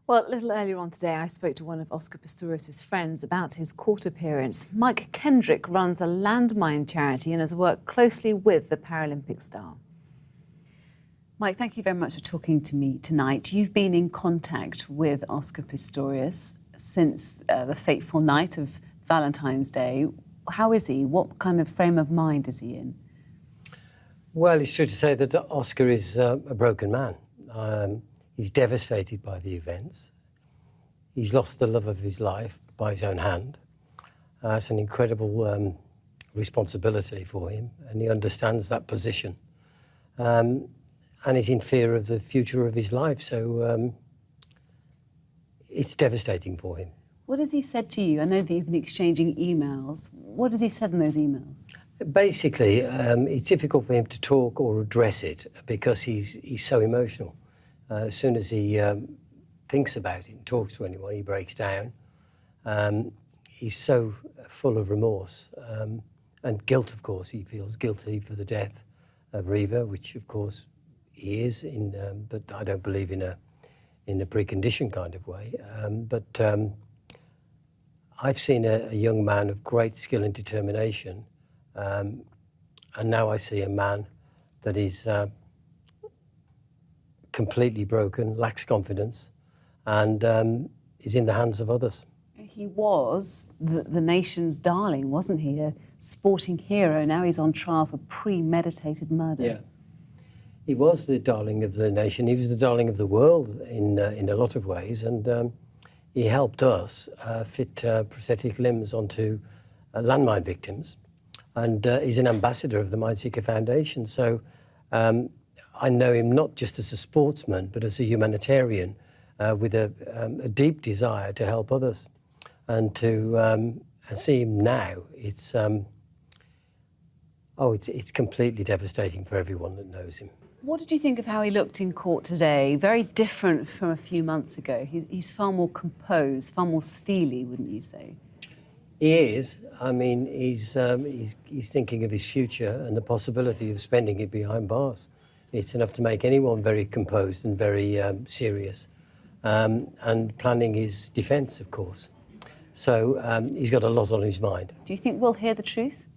Well, a little earlier on today, I spoke to one of Oscar Pistorius' friends about his court appearance. Mike Kendrick runs a landmine charity and has worked closely with the Paralympic star. Mike, thank you very much for talking to me tonight. You've been in contact with Oscar Pistorius since the fateful night of Valentine's Day. How is he? What kind of frame of mind is he in? Well, it's true to say that Oscar is a broken man. He's devastated by the events. He's lost the love of his life by his own hand. It's an incredible responsibility for him, and he understands that position. And he's in fear of the future of his life, so it's devastating for him. What has he said to you? I know that you've been exchanging emails. What has he said in those emails? Basically, it's difficult for him to talk or address it because he's so emotional. As soon as he thinks about it and talks to anyone, he breaks down. He's so full of remorse and guilt, of course. He feels guilty for the death of Reva, which, of course, he is, but I don't believe in a preconditioned kind of way. But I've seen a young man of great skill and determination, and now I see a man that is completely broken, lacks confidence, and is in the hands of others. He was the nation's darling, wasn't he? A sporting hero. Now he's on trial for premeditated murder. Yeah. He was the darling of the nation. He was the darling of the world in a lot of ways, and he helped us fit prosthetic limbs onto landmine victims, and he's an ambassador of the Mine Seeker Foundation. So I know him not just as a sportsman, but as a humanitarian with a deep desire to help others. And to see him now, it's completely devastating for everyone that knows him. What did you think of how he looked in court today? Very different from a few months ago. He's far more composed, far more steely, wouldn't you say? He is. I mean, he's thinking of his future and the possibility of spending it behind bars. It's enough to make anyone very composed and very serious, and planning his defence, of course. So he's got a lot on his mind. Do you think we'll hear the truth?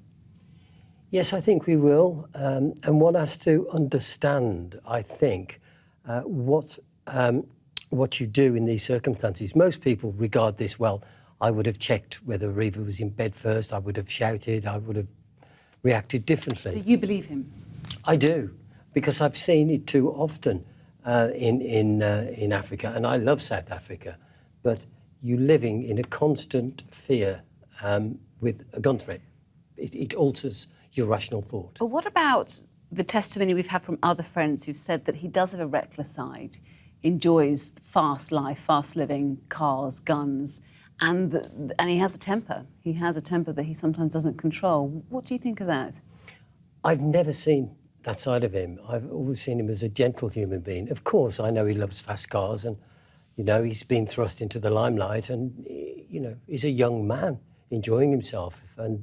Yes, I think we will. And one has to understand, I think, what you do in these circumstances. Most people regard this, well, I would have checked whether Reva was in bed first, I would have shouted, I would have reacted differently. So you believe him? I do, because I've seen it too often in Africa, and I love South Africa, but you're living in a constant fear with a gun threat. It alters your rational thought. But what about the testimony we've had from other friends who've said that he does have a reckless side, enjoys fast life, fast living, cars, guns, and he has a temper. He has a temper that he sometimes doesn't control. What do you think of that? I've never seen that side of him. I've always seen him as a gentle human being. Of course, I know he loves fast cars, and, you know, he's been thrust into the limelight, and, you know, he's a young man enjoying himself, and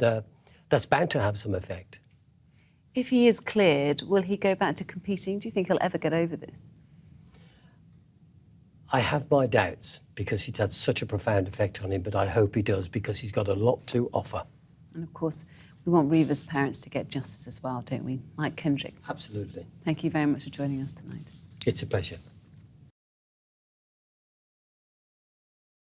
that's bound to have some effect. If he is cleared, will he go back to competing? Do you think he'll ever get over this? I have my doubts, because it's had such a profound effect on him, but I hope he does, because he's got a lot to offer. And of course, we want Reva's parents to get justice as well, don't we? Mike Kendrick. Absolutely. Thank you very much for joining us tonight. It's a pleasure.